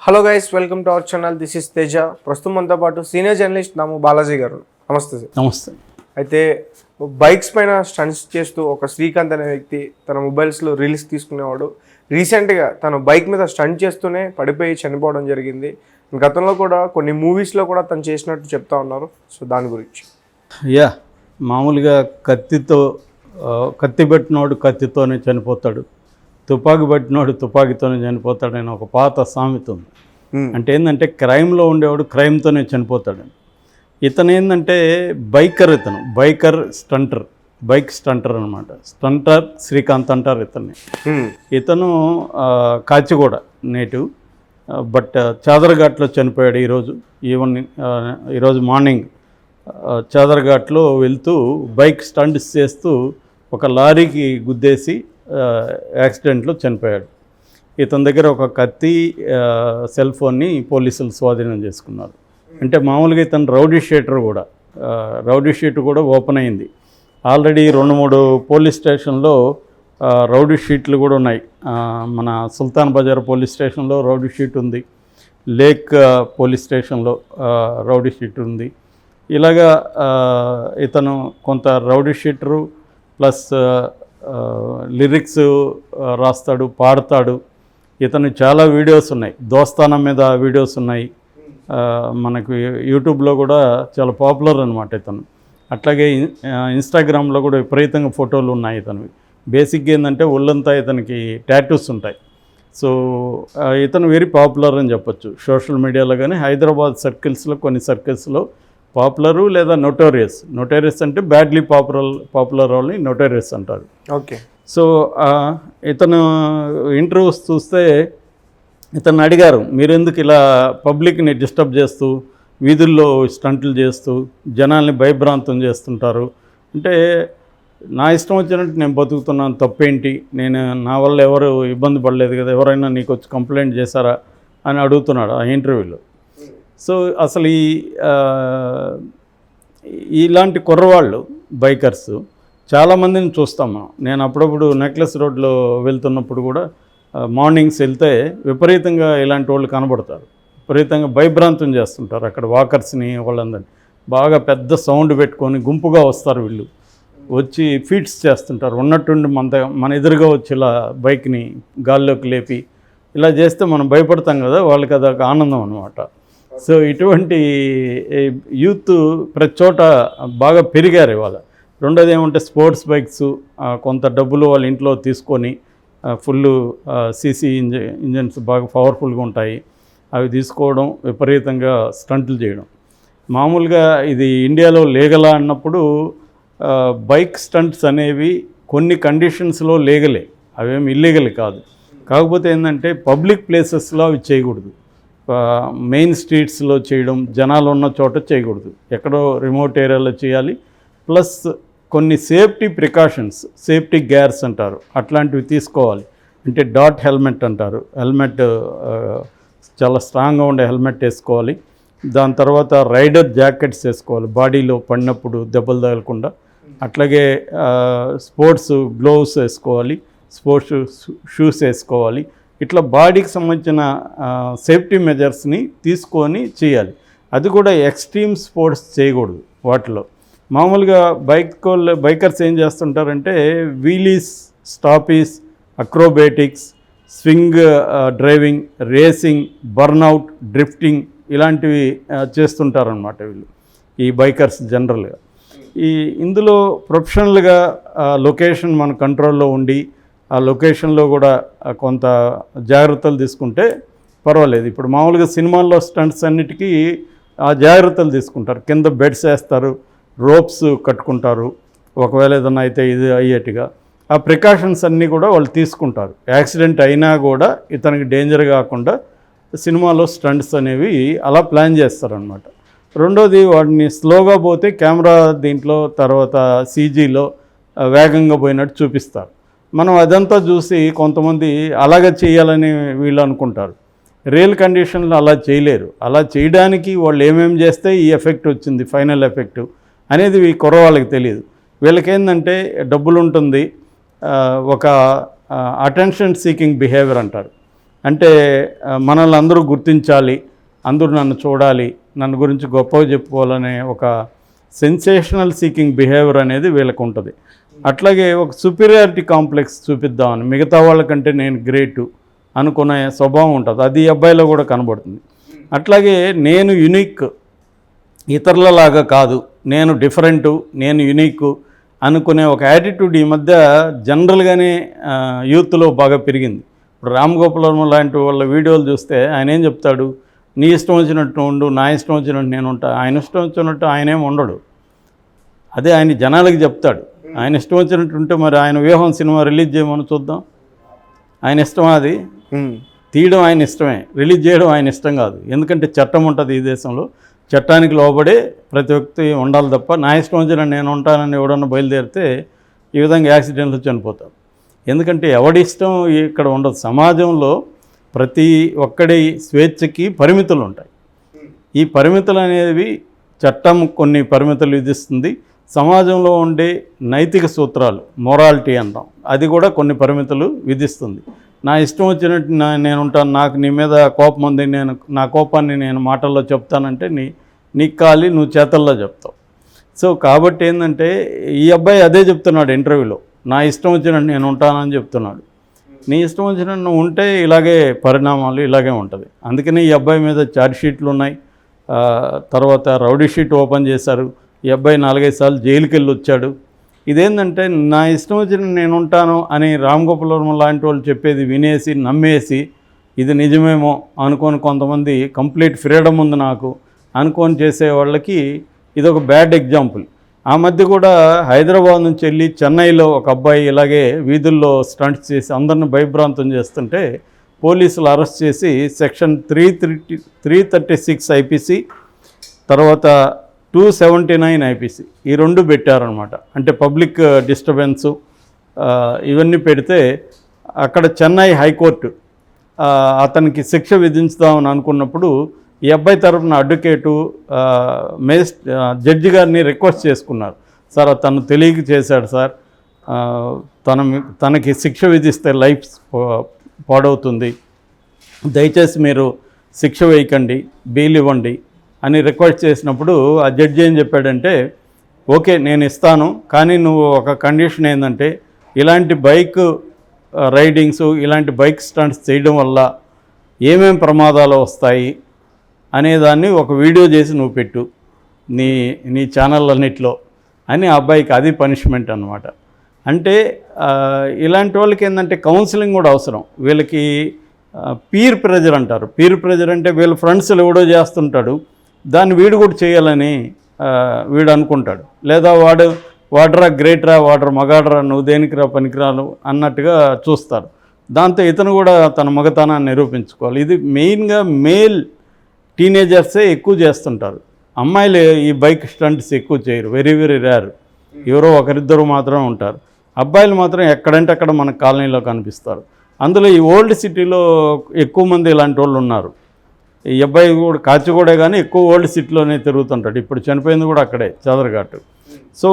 Hello guys, welcome to our channel. This is Teja. ప్రస్తుతం మనతో పాటు సీనియర్ జర్నలిస్ట్ నాము బాలాజీ గారు. నమస్తే సార్. నమస్తే. అయితే బైక్స్ పైన స్టంట్స్ చేస్తూ ఒక శ్రీకాంత్ అనే వ్యక్తి తన మొబైల్స్లో రీల్స్ తీసుకునేవాడు. రీసెంట్గా తను బైక్ మీద స్టంట్ చేస్తూనే పడిపోయి చనిపోవడం జరిగింది. గతంలో కూడా కొన్ని మూవీస్లో కూడా తను చేసినట్టు చెప్తా ఉన్నారు. సో దాని గురించి మామూలుగా కత్తి పెట్టినోడు కత్తితోనే చనిపోతాడు, తుపాకీ పట్టినోడు తుపాకీతోనే చనిపోతాడని ఒక పాత సామెత ఉంది. అంటే ఏంటంటే క్రైమ్లో ఉండేవాడు క్రైమ్తోనే చనిపోతాడని. ఇతను ఏంటంటే బైక్ స్టంటర్ అనమాట. స్టంటర్ శ్రీకాంత్ అంటారు ఇతన్ని. ఇతను కాచిగూడ నేటివ్, బట్ చాదర్ఘాట్లో చనిపోయాడు ఈరోజు మార్నింగ్. చాదర్ఘాట్లో వెళ్తూ బైక్ స్టంట్స్ చేస్తూ ఒక లారీకి గుద్దేసి యాక్సిడెంట్లో చనిపోయాడు. ఇతని దగ్గర ఒక కత్తి, సెల్ ఫోన్ని పోలీసులు స్వాధీనం చేసుకున్నారు. అంటే మామూలుగా ఇతను రౌడీ షీట్ కూడా ఓపెన్ అయింది. ఆల్రెడీ 2-3 పోలీస్ స్టేషన్లో రౌడీ షీట్లు కూడా ఉన్నాయి. మన సుల్తాన్ బజార్ పోలీస్ స్టేషన్లో రౌడీ షీట్ ఉంది, లేక్ పోలీస్ స్టేషన్లో రౌడీ షీట్ ఉంది. ఇలాగా ఇతను కొంత రౌడీ షీటరు ప్లస్ లిరిక్స్ రాస్తాడు, పాడతాడు. ఇతను చాలా వీడియోస్ ఉన్నాయి, దోస్తానా మీద వీడియోస్ ఉన్నాయి. మనకు యూట్యూబ్లో కూడా చాలా పాపులర్ అనమాట ఇతను. అట్లాగే ఇన్స్టాగ్రామ్లో కూడా విపరీతంగా ఫోటోలు ఉన్నాయి ఇతనివి. బేసిక్గా ఏంటంటే ఒళ్ళంతా ఇతనికి టాటూస్ ఉంటాయి. సో ఇతను వెరీ పాపులర్ అని చెప్పొచ్చు సోషల్ మీడియాలో. కానీ హైదరాబాద్ సర్కిల్స్లో కొన్ని సర్కిల్స్లో పాపులరు లేదా నోటోరియస్ అంటే బ్యాడ్లీ పాపులర్ వాళ్ళని నోటోరియస్ అంటారు. ఓకే. సో ఇతను ఇంటర్వ్యూస్ చూస్తే ఇతను అడిగారు, మీరెందుకు ఇలా పబ్లిక్ని డిస్టర్బ్ చేస్తూ వీధుల్లో స్టంట్లు చేస్తూ జనాల్ని భయభ్రాంతం చేస్తుంటారు అంటే, నా ఇష్టం వచ్చినట్టు నేను బతుకుతున్నాను, తప్పేంటి, నా వల్ల ఎవరు ఇబ్బంది పడలేదు కదా, ఎవరైనా నీకు వచ్చి కంప్లైంట్ చేశారా అని అడుగుతున్నాడు ఆ ఇంటర్వ్యూలో. సో అసలు ఇలాంటి కుర్రవాళ్ళు బైకర్స్ చాలామందిని చూస్తాం మనం. నేను అప్పుడప్పుడు నెక్లెస్ రోడ్లో వెళ్తున్నప్పుడు కూడా మార్నింగ్స్ వెళ్తే విపరీతంగా ఇలాంటి వాళ్ళు కనబడతారు. విపరీతంగా భయభ్రాంతం చేస్తుంటారు అక్కడ వాకర్స్ని, వాళ్ళందరినీ. బాగా పెద్ద సౌండ్ పెట్టుకొని గుంపుగా వస్తారు వీళ్ళు, వచ్చి ఫీట్స్ చేస్తుంటారు. ఉన్నట్టుండి మన ఎదురుగా వచ్చి ఇలా బైక్ని గాల్లోకి లేపి ఇలా చేస్తే మనం భయపడతాం కదా, వాళ్ళకి అదొక ఆనందం అనమాట. సో ఇటువంటి యూత్ ప్రతి చోట బాగా పెరిగారు ఇవాళ. రెండోది ఏమంటే స్పోర్ట్స్ బైక్స్ కొంత డబ్బులు వాళ్ళ ఇంట్లో తీసుకొని ఫుల్ సీసీ ఇంజన్స్ బాగా పవర్ఫుల్గా ఉంటాయి, అవి తీసుకోవడం, విపరీతంగా స్టంట్లు చేయడం. మామూలుగా ఇది ఇండియాలో లీగలా అన్నప్పుడు బైక్ స్టంట్స్ అనేవి కొన్ని కండిషన్స్లో లీగలే, అవేమి ఇల్లీగల్ కాదు. కాకపోతే ఏంటంటే పబ్లిక్ ప్లేసెస్లో అవి చేయకూడదు. మెయిన్ స్ట్రీట్స్లో చేయడం, జనాలు ఉన్న చోట చేయకూడదు, ఎక్కడో రిమోట్ ఏరియాలో చేయాలి. ప్లస్ కొన్ని సేఫ్టీ ప్రికాషన్స్, సేఫ్టీ గేర్స్ అంటారు, అట్లాంటివి తీసుకోవాలి. అంటే డాట్ హెల్మెట్ అంటారు, హెల్మెట్ చాలా స్ట్రాంగ్గా ఉండే హెల్మెట్ వేసుకోవాలి. దాని తర్వాత రైడర్ జాకెట్స్ వేసుకోవాలి, బాడీలో పడినప్పుడు దెబ్బలు తగలకుండా. అట్లాగే స్పోర్ట్స్ గ్లోవ్స్ వేసుకోవాలి, స్పోర్ట్స్ షూస్ వేసుకోవాలి. ఇట్లా బాడీకి సంబంధించిన సేఫ్టీ మెజర్స్ని తీసుకొని చేయాలి. అది కూడా ఎక్స్ట్రీమ్ స్పోర్ట్స్ చేయకూడదు వాటిలో. మామూలుగా బైకర్స్ ఏం చేస్తుంటారంటే wheelies, stoppies, acrobatics, swing driving, racing, burnout, drifting ఇలాంటివి చేస్తుంటారనమాట వీళ్ళు, ఈ బైకర్స్ జనరల్గా. ఇందులో ప్రొఫెషనల్గా లొకేషన్ మన కంట్రోల్లో ఉండి ఆ లొకేషన్లో కూడా కొంత జాగ్రత్తలు తీసుకుంటే పర్వాలేదు. ఇప్పుడు మామూలుగా సినిమాల్లో స్టంట్స్ అన్నిటికీ ఆ జాగ్రత్తలు తీసుకుంటారు. కింద బెడ్స్ వేస్తారు, రోప్స్ కట్టుకుంటారు, ఒకవేళ ఏదైనా అయితే ఇది అయ్యేట్టుగా ఆ ప్రికాషన్స్ అన్నీ కూడా వాళ్ళు తీసుకుంటారు. యాక్సిడెంట్ అయినా కూడా ఇతనికి డేంజర్ కాకుండా సినిమాలో స్టంట్స్ అనేవి అలా ప్లాన్ చేస్తారనమాట. రెండోది వాడిని స్లోగా పోతే కెమెరా దీంట్లో తర్వాత సీజీలో వేగంగా పోయినట్టు చూపిస్తారు. మనం అదంతా చూసి కొంతమంది అలాగే చేయాలని వీళ్ళు అనుకుంటారు. రియల్ కండిషన్లో అలా చేయలేరు. అలా చేయడానికి వాళ్ళు ఏమేమి చేస్తే ఈ ఎఫెక్ట్ వచ్చింది, ఫైనల్ ఎఫెక్ట్ అనేది ఈ కుర్రవాళ్ళకి తెలియదు. వీళ్ళకేందంటే డబ్బులు ఉంటుంది, ఒక అటెన్షన్ సీకింగ్ బిహేవియర్ అంటారు. అంటే మనల్ని అందరూ గుర్తించాలి, అందరూ నన్ను చూడాలి, నన్ను గురించి గొప్పగా చెప్పుకోవాలనే ఒక సెన్సేషనల్ సీకింగ్ బిహేవియర్ అనేది వీళ్ళకు ఉంటుంది. అట్లాగే ఒక సుపీరియారిటీ కాంప్లెక్స్ చూపిద్దామని, మిగతా వాళ్ళకంటే నేను గ్రేటు అనుకునే స్వభావం ఉంటుంది. అది ఈ అబ్బాయిలో కూడా కనబడుతుంది. అట్లాగే నేను యునిక్, ఇతరులలాగా కాదు, నేను డిఫరెంటు, నేను యునిక్ అనుకునే ఒక యాటిట్యూడ్ ఈ మధ్య జనరల్గానే యూత్లో బాగా పెరిగింది. ఇప్పుడు రామ్ గోపాల్ వర్మ లాంటి వాళ్ళ వీడియోలు చూస్తే ఆయన ఏం చెప్తాడు, నీ ఇష్టం వచ్చినట్టు ఉండు, నా ఇష్టం వచ్చినట్టు నేను ఉంటా. ఆయన ఇష్టం వచ్చినట్టు ఆయనేం ఉండడు, అదే ఆయన జనాలకి చెప్తాడు. ఆయన ఇష్టం వచ్చినట్టు ఉంటే మరి ఆయన వ్యూహం సినిమా రిలీజ్ చేయమని చూద్దాం. ఆయన ఇష్టమా అది? తీయడం ఆయన ఇష్టమే, రిలీజ్ చేయడం ఆయన ఇష్టం కాదు. ఎందుకంటే చట్టం ఉంటుంది ఈ దేశంలో, చట్టానికి లోబడే ప్రతి వ్యక్తి ఉండాలి తప్ప నా ఇష్టం వచ్చిన నేను ఉంటానని ఎవడన్నా బయలుదేరితే ఈ విధంగా యాక్సిడెంట్లు చనిపోతారు. ఎందుకంటే ఎవడి ఇష్టం ఇక్కడ ఉండదు. సమాజంలో ప్రతి ఒక్కడి స్వేచ్ఛకి పరిమితులు ఉంటాయి. ఈ పరిమితులు అనేవి చట్టం కొన్ని పరిమితులు విధిస్తుంది. సమాజంలో ఉండే నైతిక సూత్రాలు, మొరాలిటీ అంటాం, అది కూడా కొన్ని పరిమితులు విధిస్తుంది. నా ఇష్టం వచ్చినట్టు నేను ఉంటాను, నాకు నీ మీద కోపం ఉంది, నేను నా కోపాన్ని నేను మాటల్లో చెప్తానంటే నీకు కాలి నువ్వు చేతల్లో చెప్తావు. సో కాబట్టి ఏంటంటే ఈ అబ్బాయి అదే చెప్తున్నాడు ఇంటర్వ్యూలో, నా ఇష్టం వచ్చినట్టు నేను ఉంటానని చెప్తున్నాడు. నీ ఇష్టం వచ్చినట్టు నువ్వు ఉంటే ఇలాగే పరిణామాలు ఇలాగే ఉంటుంది. అందుకని ఈ అబ్బాయి మీద ఛార్జ్ షీట్లు ఉన్నాయి. తర్వాత రౌడీ షీట్ ఓపెన్ చేశారు. ఈ అబ్బాయి 4-5 సార్లు జైలుకి వెళ్ళి వచ్చాడు. ఇదేంటంటే నా ఇష్టం వచ్చిన నేను ఉంటాను అని రామ్ గోపాల్ వర్మ లాంటి వాళ్ళు చెప్పేది వినేసి నమ్మేసి ఇది నిజమేమో అనుకొని కొంతమంది కంప్లీట్ ఫ్రీడమ్ ఉంది నాకు అనుకొని చేసే వాళ్ళకి ఇదొక బ్యాడ్ ఎగ్జాంపుల్. ఆ మధ్య కూడా హైదరాబాద్ నుంచి వెళ్ళి చెన్నైలో ఒక అబ్బాయి ఇలాగే వీధుల్లో స్టంట్స్ చేసి అందరిని భయభ్రాంతం చేస్తుంటే పోలీసులు అరెస్ట్ చేసి సెక్షన్ 336 ఐపీసీ తర్వాత 279 ఐపీసీ ఈ రెండు పెట్టారనమాట. అంటే పబ్లిక్ డిస్టర్బెన్సు ఇవన్నీ పెడితే అక్కడ చెన్నై హైకోర్టు అతనికి శిక్ష విధించుదామని అనుకున్నప్పుడు ఈ అబ్బాయి తరఫున అడ్వకేటు జడ్జి గారిని రిక్వెస్ట్ చేసుకున్నారు. సార్ తను తెలియక చేశాడు సార్, తనకి శిక్ష విధిస్తే లైఫ్ పాడవుతుంది, దయచేసి మీరు శిక్ష వేయకండి, బెయిల్ ఇవ్వండి అని రిక్వెస్ట్ చేసినప్పుడు ఆ జడ్జి ఏం చెప్పాడంటే, ఓకే నేను ఇస్తాను, కానీ నువ్వు ఒక కండిషన్ ఏంటంటే ఇలాంటి బైక్ రైడింగ్స్ ఇలాంటి బైక్ స్టంట్స్ చేయడం వల్ల ఏమేం ప్రమాదాలు వస్తాయి అనేదాన్ని ఒక వీడియో చేసి నువ్వు పెట్టు నీ ఛానళ్ళన్నిట్లో అని ఆ అబ్బాయికి అది పనిష్మెంట్ అన్నమాట. అంటే ఇలాంటి వాళ్ళకి ఏంటంటే కౌన్సిలింగ్ కూడా అవసరం. వీళ్ళకి పీర్ ప్రెజర్ అంటారు. పీర్ ప్రెజర్ అంటే వీళ్ళ ఫ్రెండ్స్లు ఎవడో చేస్తుంటాడు, దాన్ని వీడు కూడా చేయాలని వీడు అనుకుంటాడు. లేదా వాడరా గ్రేట్రా, వాడరా మగాడరా, నువ్వు దేనికిరా పనికిరాలు అన్నట్టుగా చూస్తారు. దాంతో ఇతను కూడా తన మగతనాన్ని నిరూపించుకోవాలి. ఇది మెయిన్గా మేల్ టీనేజర్సే ఎక్కువ చేస్తుంటారు. అమ్మాయిలు ఈ బైక్ స్టంట్స్ ఎక్కువ చేయరు, వెరీ వెరీ రేర్, ఎవరో ఒకరిద్దరు మాత్రమే ఉంటారు. అబ్బాయిలు మాత్రం ఎక్కడంటే అక్కడ మన కాలనీలో కనిపిస్తారు. అందులో ఈ ఓల్డ్ సిటీలో ఎక్కువ మంది ఇలాంటి వాళ్ళు ఉన్నారు. ఈ అబ్బాయి కూడా కాచిగూడే కానీ ఎక్కువ ఓల్డ్ సిటీలోనే తిరుగుతుంటాడు. ఇప్పుడు చనిపోయింది కూడా అక్కడే, చదరఘాట్. సో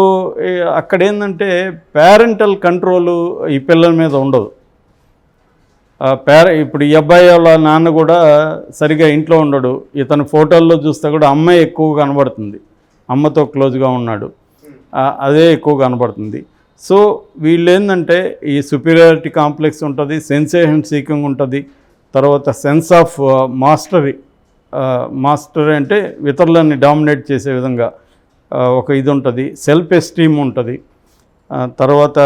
అక్కడ ఏంటంటే పేరెంటల్ కంట్రోలు ఈ పిల్లల మీద ఉండదు. ఇప్పుడు ఈ అబ్బాయి వాళ్ళ నాన్న కూడా సరిగా ఇంట్లో ఉండడు. ఇతను ఫోటోల్లో చూస్తే కూడా అమ్మాయి ఎక్కువ కనబడుతుంది, అమ్మతో క్లోజ్గా ఉన్నాడు, అదే ఎక్కువ కనబడుతుంది. సో వీళ్ళు ఏంటంటే ఈ సుపీరియారిటీ కాంప్లెక్స్ ఉంటుంది, సెన్సేషన్ సీకింగ్ ఉంటుంది, తర్వాత సెన్స్ ఆఫ్ మాస్టరీ అంటే ఇతరులని డామినేట్ చేసే విధంగా ఒక ఇది ఉంటుంది, సెల్ఫ్ ఎస్టీమ్ ఉంటుంది, తర్వాత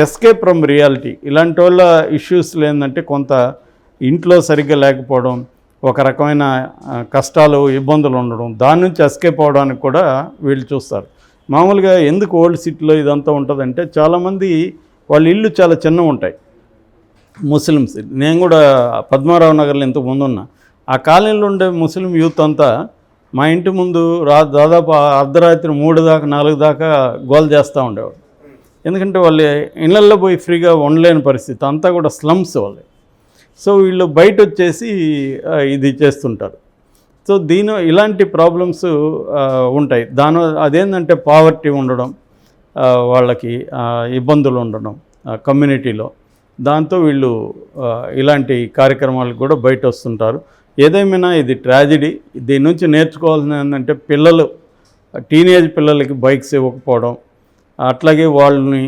ఎస్కేప్ ఫ్రమ్ రియాలిటీ. ఇలాంటి వాళ్ళ ఇష్యూస్లో ఏంటంటే కొంత ఇంట్లో సరిగ్గా లేకపోవడం, ఒక రకమైన కష్టాలు ఇబ్బందులు ఉండడం, దాని నుంచి ఎస్కేప్ అవడానికి కూడా వీళ్ళు చూస్తారు. మామూలుగా ఎందుకు ఓల్డ్ సిటీలో ఇదంతా ఉంటుందంటే చాలామంది వాళ్ళ ఇల్లు చాలా చిన్నవి ఉంటాయి. ముస్లిమ్స్, నేను కూడా పద్మారావు నగర్లో ఇంతకు ముందు ఉన్నా, ఆ కాలనీలో ఉండే ముస్లిం యూత్ అంతా మా ఇంటి ముందు దాదాపు అర్ధరాత్రి 3 దాకా 4 దాకా గోల్ చేస్తూ ఉండేవాడు. ఎందుకంటే వాళ్ళు ఇళ్ళల్లో పోయి ఫ్రీగా ఉండలేని పరిస్థితి, అంతా కూడా స్లమ్స్ వాళ్ళే. సో వీళ్ళు బయట వచ్చేసి ఇది చేస్తుంటారు. సో ఇలాంటి ప్రాబ్లమ్స్ ఉంటాయి. అదేంటంటే పావర్టీ ఉండడం, వాళ్ళకి ఇబ్బందులు ఉండడం కమ్యూనిటీలో, దాంతో వీళ్ళు ఇలాంటి కార్యక్రమాలకు కూడా బయట వస్తుంటారు. ఏదేమైనా ఇది ట్రాజడీ. దీని నుంచి నేర్చుకోవాల్సింది ఏంటంటే పిల్లలు, టీనేజ్ పిల్లలకి బైక్స్ ఇవ్వకపోవడం, అట్లాగే వాళ్ళని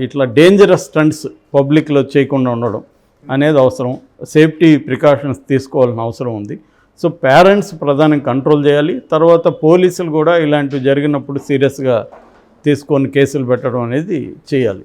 ఇట్లా డేంజరస్ స్టంట్స్ పబ్లిక్లో చేయకుండా ఉండడం అనేది అవసరం. సేఫ్టీ ప్రికాషన్స్ తీసుకోవాల్సిన అవసరం ఉంది. సో పేరెంట్స్ ప్రధానంగా కంట్రోల్ చేయాలి. తర్వాత పోలీసులు కూడా ఇలాంటివి జరిగినప్పుడు సీరియస్గా తీసుకొని కేసులు పెట్టడం అనేది చేయాలి.